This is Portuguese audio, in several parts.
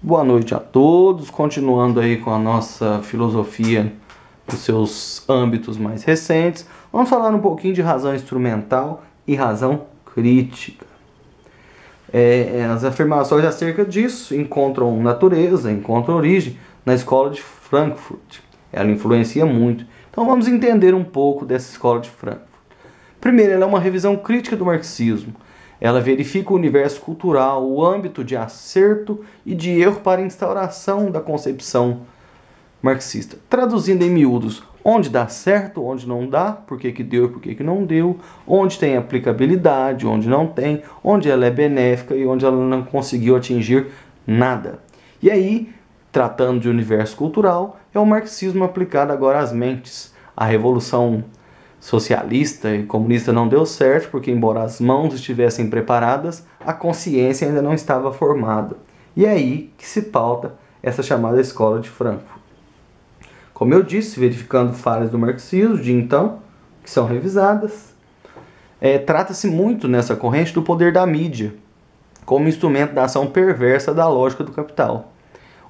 Boa noite a todos, continuando aí com a nossa filosofia dos seus âmbitos mais recentes, vamos falar um pouquinho de razão instrumental e razão crítica. As afirmações acerca disso encontram natureza, encontram origem na escola de Frankfurt. Ela influencia muito. Então vamos entender um pouco dessa escola de Frankfurt. Primeiro, ela é uma revisão crítica do marxismo. Ela verifica o universo cultural, o âmbito de acerto e de erro para a instauração da concepção marxista. Traduzindo em miúdos, onde dá certo, onde não dá, por que deu e por que não deu, onde tem aplicabilidade, onde não tem, onde ela é benéfica e onde ela não conseguiu atingir nada. E aí, tratando de universo cultural, é o marxismo aplicado agora às mentes. A revolução socialista e comunista não deu certo, porque embora as mãos estivessem preparadas, a consciência ainda não estava formada. E é aí que se pauta essa chamada escola de Frankfurt. Como eu disse, verificando falhas do marxismo de então, que são revisadas, trata-se muito nessa corrente do poder da mídia, como instrumento da ação perversa da lógica do capital.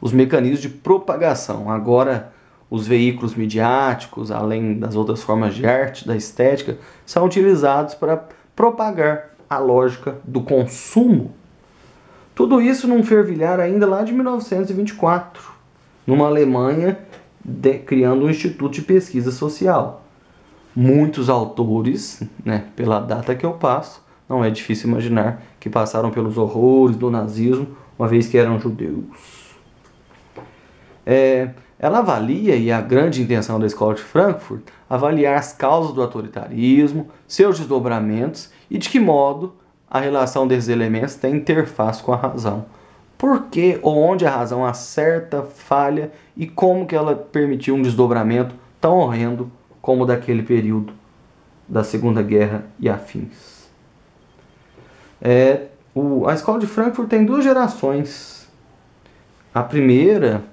Os mecanismos de propagação, agora os veículos midiáticos, além das outras formas de arte, da estética, são utilizados para propagar a lógica do consumo. Tudo isso num fervilhar ainda lá de 1924, numa Alemanha criando um instituto de pesquisa social. Muitos autores, pela data que eu passo, não é difícil imaginar que passaram pelos horrores do nazismo, uma vez que eram judeus. Ela avalia, e a grande intenção da escola de Frankfurt, avaliar as causas do autoritarismo, seus desdobramentos e de que modo a relação desses elementos tem interface com a razão. Por que ou onde a razão acerta, falha e como que ela permitiu um desdobramento tão horrendo como daquele período da Segunda Guerra e afins. A escola de Frankfurt tem duas gerações. A primeira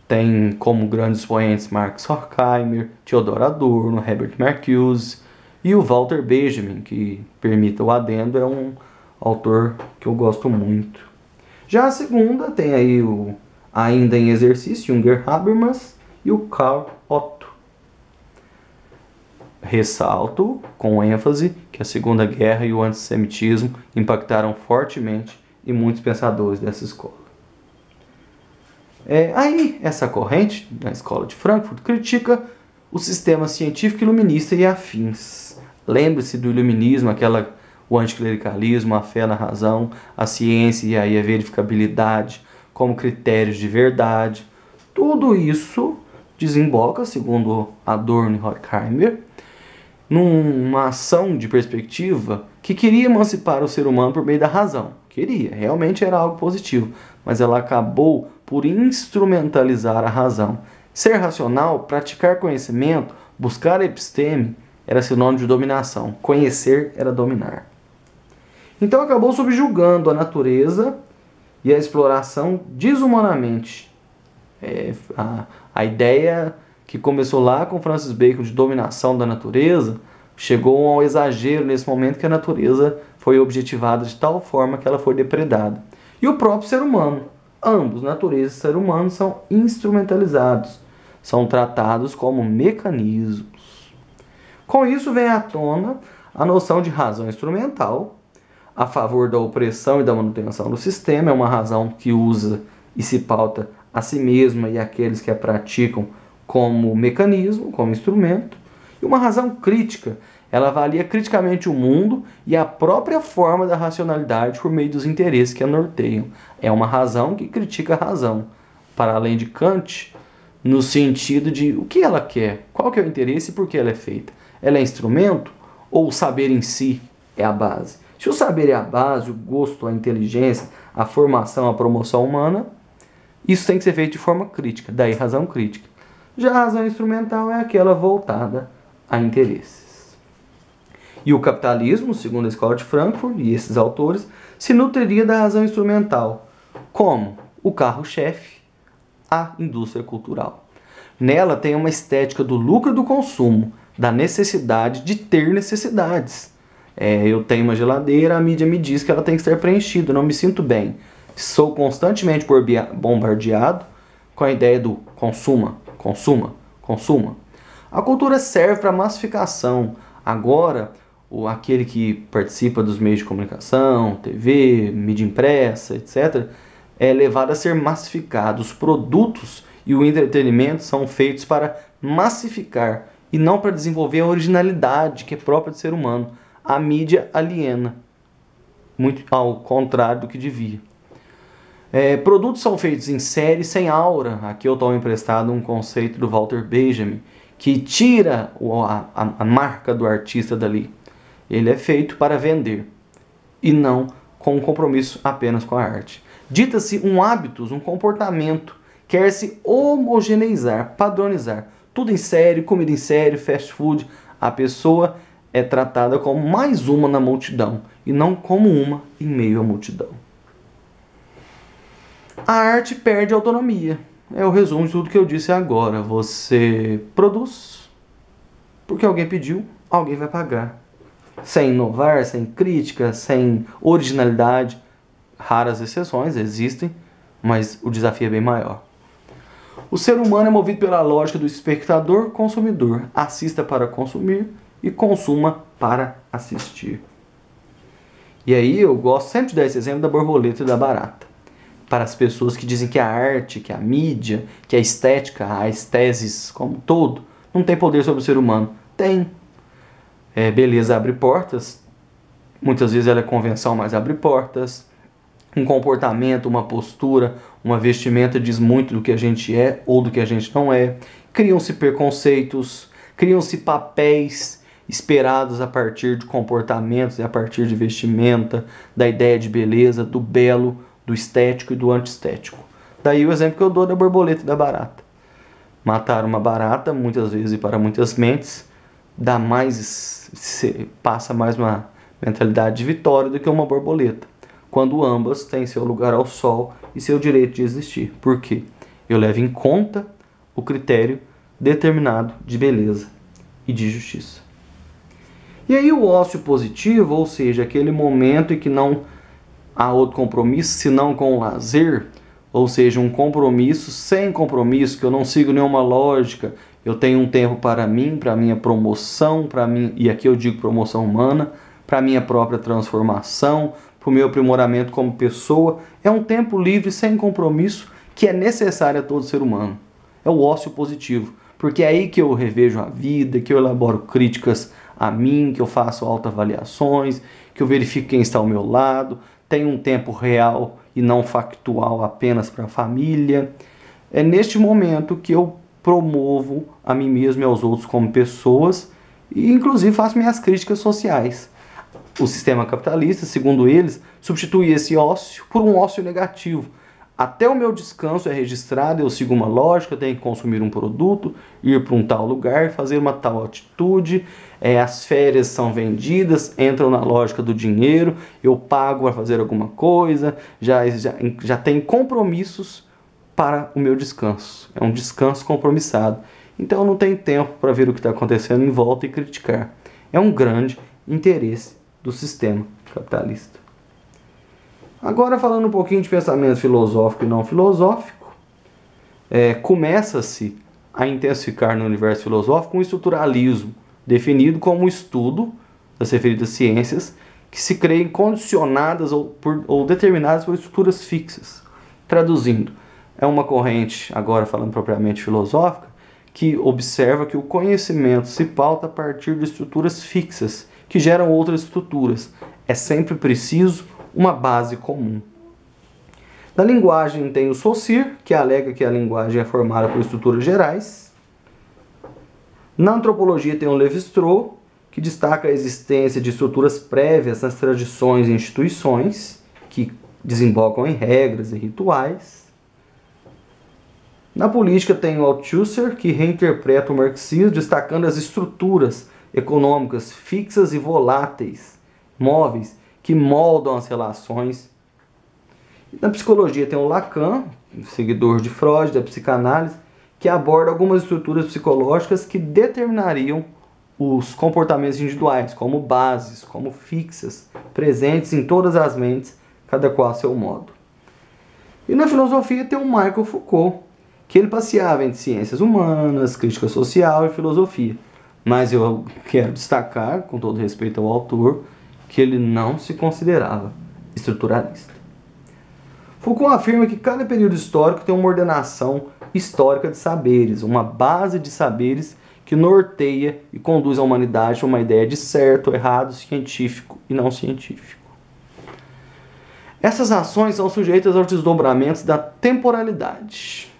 tem como grandes expoentes Max Horkheimer, Theodor Adorno, Herbert Marcuse e o Walter Benjamin, que, permita o adendo, é um autor que eu gosto muito. Já a segunda tem aí ainda em exercício Jürgen Habermas e o Karl Otto. Ressalto com ênfase que a Segunda Guerra e o antissemitismo impactaram fortemente em muitos pensadores dessa escola. Aí, essa corrente, na escola de Frankfurt, critica o sistema científico iluminista e afins. Lembre-se do iluminismo, o anticlericalismo, a fé na razão, a ciência e aí a verificabilidade como critérios de verdade. Tudo isso desemboca, segundo Adorno e Horkheimer, numa ação de perspectiva que queria emancipar o ser humano por meio da razão. Queria, realmente era algo positivo, mas ela acabou por instrumentalizar a razão. Ser racional, praticar conhecimento, buscar episteme, era sinônimo de dominação. Conhecer era dominar. Então acabou subjugando a natureza e a exploração desumanamente. A ideia que começou lá com Francis Bacon de dominação da natureza chegou ao exagero nesse momento que a natureza foi objetivada de tal forma que ela foi depredada. E o próprio ser humano. Ambos, natureza e ser humano, são instrumentalizados, são tratados como mecanismos. Com isso vem à tona a noção de razão instrumental, a favor da opressão e da manutenção do sistema, é uma razão que usa e se pauta a si mesma e aqueles que a praticam como mecanismo, como instrumento, e uma razão crítica. Ela avalia criticamente o mundo e a própria forma da racionalidade por meio dos interesses que a norteiam. É uma razão que critica a razão, para além de Kant, no sentido de o que ela quer, qual que é o interesse e por que ela é feita. Ela é instrumento ou o saber em si é a base? Se o saber é a base, o gosto, a inteligência, a formação, a promoção humana, isso tem que ser feito de forma crítica, daí razão crítica. Já a razão instrumental é aquela voltada a interesses. E o capitalismo, segundo a escola de Frankfurt e esses autores, se nutriria da razão instrumental, como o carro-chefe, a indústria cultural. Nela tem uma estética do lucro e do consumo, da necessidade de ter necessidades. Eu tenho uma geladeira, a mídia me diz que ela tem que ser preenchida, eu não me sinto bem. Sou constantemente bombardeado com a ideia do consuma, consuma, consuma. A cultura serve para massificação. Agora, aquele que participa dos meios de comunicação, TV, mídia impressa, etc., é levado a ser massificado. Os produtos e o entretenimento são feitos para massificar e não para desenvolver a originalidade que é própria do ser humano. A mídia aliena, muito ao contrário do que devia. Produtos são feitos em série sem aura. Aqui eu tomo emprestado um conceito do Walter Benjamin, que tira a marca do artista dali. Ele é feito para vender e não com um compromisso apenas com a arte. Dita-se um hábitos, um comportamento, quer-se homogeneizar, padronizar. Tudo em série, comida em série, fast food. A pessoa é tratada como mais uma na multidão e não como uma em meio à multidão. A arte perde autonomia. É o resumo de tudo que eu disse agora. Você produz porque alguém pediu, alguém vai pagar. Sem inovar, sem crítica, sem originalidade. Raras exceções existem, mas o desafio é bem maior. O ser humano é movido pela lógica do espectador-consumidor. Assista para consumir e consuma para assistir. E aí eu gosto sempre de dar esse exemplo da borboleta e da barata. Para as pessoas que dizem que a arte, que a mídia, que a estética, a esteses como um todo, não tem poder sobre o ser humano. Tem. Beleza abre portas. Muitas vezes ela é convenção, mas abre portas. Um comportamento, uma postura, uma vestimenta diz muito do que a gente é ou do que a gente não é. Criam-se preconceitos, criam-se papéis esperados a partir de comportamentos e a partir de vestimenta, da ideia de beleza, do belo, do estético e do antiestético. Daí o exemplo que eu dou da borboleta e da barata. Matar uma barata, muitas vezes e para muitas mentes, passa mais uma mentalidade de vitória do que uma borboleta, quando ambas têm seu lugar ao sol e seu direito de existir. Por quê? Eu levo em conta o critério determinado de beleza e de justiça. E aí o ócio positivo, ou seja, aquele momento em que não há outro compromisso senão com o lazer, ou seja, um compromisso sem compromisso, que eu não sigo nenhuma lógica, eu tenho um tempo para mim, para minha promoção, e aqui eu digo promoção humana, para minha própria transformação, para o meu aprimoramento como pessoa. É um tempo livre, sem compromisso, que é necessário a todo ser humano. É o ócio positivo, porque é aí que eu revejo a vida, que eu elaboro críticas a mim, que eu faço autoavaliações, que eu verifico quem está ao meu lado, tenho um tempo real e não factual apenas para a família. É neste momento que eu promovo a mim mesmo e aos outros como pessoas e inclusive faço minhas críticas sociais. O sistema capitalista, segundo eles, substitui esse ócio por um ócio negativo. Até o meu descanso é registrado, eu sigo uma lógica, tenho que consumir um produto, ir para um tal lugar, fazer uma tal atitude, as férias são vendidas, entram na lógica do dinheiro, eu pago para fazer alguma coisa, já tem compromissos para o meu descanso. É um descanso compromissado. Então eu não tenho tempo para ver o que está acontecendo em volta e criticar. É um grande interesse do sistema capitalista. Agora, falando um pouquinho de pensamento filosófico e não filosófico, começa-se a intensificar no universo filosófico um estruturalismo, definido como o estudo das referidas ciências que se creem condicionadas ou determinadas por estruturas fixas. Traduzindo, é uma corrente, agora falando propriamente filosófica, que observa que o conhecimento se pauta a partir de estruturas fixas, que geram outras estruturas. É sempre preciso uma base comum. Na linguagem tem o Saussure, que alega que a linguagem é formada por estruturas gerais. Na antropologia tem o Lévi-Strauss, que destaca a existência de estruturas prévias nas tradições e instituições, que desembocam em regras e rituais. Na política tem o Althusser, que reinterpreta o marxismo, destacando as estruturas econômicas fixas e voláteis, móveis, que moldam as relações. Na psicologia tem o Lacan, seguidor de Freud, da psicanálise, que aborda algumas estruturas psicológicas que determinariam os comportamentos individuais, como bases, como fixas, presentes em todas as mentes, cada qual a seu modo. E na filosofia tem o Michel Foucault, que ele passeava entre ciências humanas, crítica social e filosofia. Mas eu quero destacar, com todo respeito ao autor, que ele não se considerava estruturalista. Foucault afirma que cada período histórico tem uma ordenação histórica de saberes, uma base de saberes que norteia e conduz a humanidade a uma ideia de certo, errado, científico e não científico. Essas ações são sujeitas aos desdobramentos da temporalidade,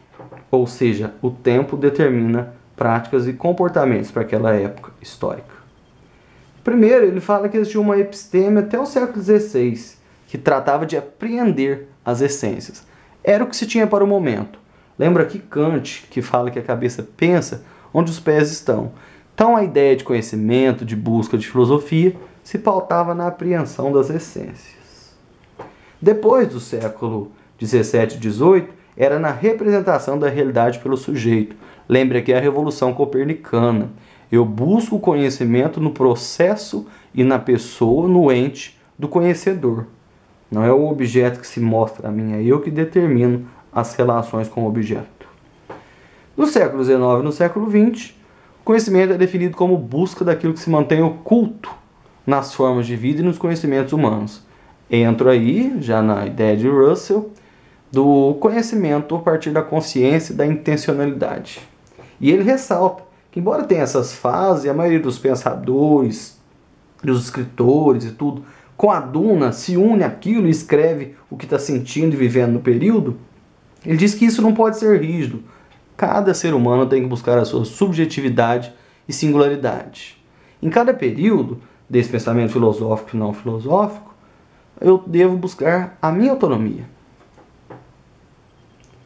ou seja, o tempo determina práticas e comportamentos para aquela época histórica. Primeiro, ele fala que existiu uma episteme até o século XVI, que tratava de apreender as essências. Era o que se tinha para o momento. Lembra que Kant, que fala que a cabeça pensa onde os pés estão. Então a ideia de conhecimento, de busca de filosofia, se pautava na apreensão das essências. Depois do século XVII e XVIII, era na representação da realidade pelo sujeito. Lembra que é a Revolução Copernicana. Eu busco o conhecimento no processo e na pessoa, no ente do conhecedor. Não é o objeto que se mostra a mim, é eu que determino as relações com o objeto. No século XIX e no século XX, o conhecimento é definido como busca daquilo que se mantém oculto nas formas de vida e nos conhecimentos humanos. Entro aí, já na ideia de Russell, do conhecimento a partir da consciência e da intencionalidade. E ele ressalta que, embora tenha essas fases, a maioria dos pensadores, dos escritores e tudo, coaduna, se une àquilo e escreve o que está sentindo e vivendo no período, ele diz que isso não pode ser rígido. Cada ser humano tem que buscar a sua subjetividade e singularidade. Em cada período desse pensamento filosófico e não filosófico, eu devo buscar a minha autonomia.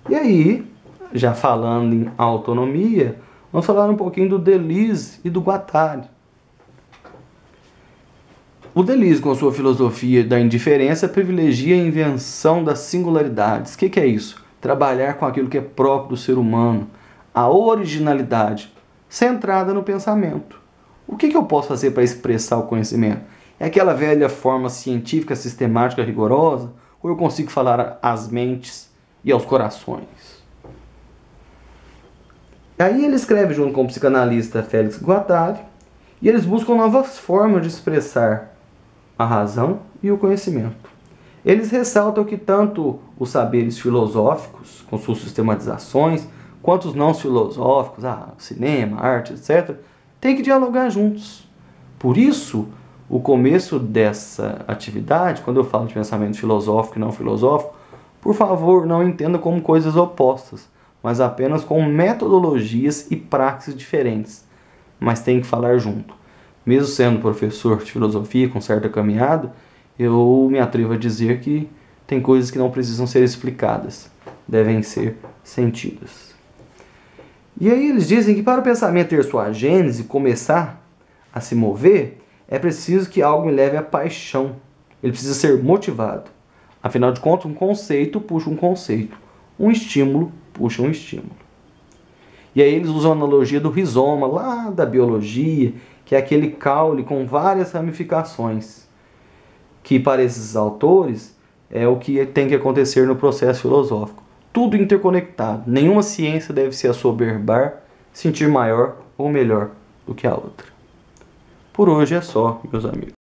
E aí, já falando em autonomia, vamos falar um pouquinho do Deleuze e do Guattari. O Deleuze, com sua filosofia da indiferença, privilegia a invenção das singularidades. O que é isso? Trabalhar com aquilo que é próprio do ser humano. A originalidade, centrada no pensamento. O que eu posso fazer para expressar o conhecimento? É aquela velha forma científica, sistemática, rigorosa? Ou eu consigo falar às mentes e aos corações? Aí ele escreve junto com o psicanalista Félix Guattari, e eles buscam novas formas de expressar a razão e o conhecimento. Eles ressaltam que tanto os saberes filosóficos, com suas sistematizações, quanto os não filosóficos, cinema, arte, etc., têm que dialogar juntos. Por isso, o começo dessa atividade, quando eu falo de pensamento filosófico e não filosófico, por favor, não entenda como coisas opostas, mas apenas com metodologias e praxis diferentes. Mas tem que falar junto. Mesmo sendo professor de filosofia com certa caminhada, eu me atrevo a dizer que tem coisas que não precisam ser explicadas, devem ser sentidas. E aí eles dizem que para o pensamento ter sua gênese, começar a se mover, é preciso que algo me leve à paixão. Ele precisa ser motivado. Afinal de contas, um conceito puxa um conceito. Um estímulo puxa um estímulo. E aí eles usam a analogia do rizoma, lá da biologia, que é aquele caule com várias ramificações, que para esses autores é o que tem que acontecer no processo filosófico. Tudo interconectado. Nenhuma ciência deve se assoberbar, sentir maior ou melhor do que a outra. Por hoje é só, meus amigos.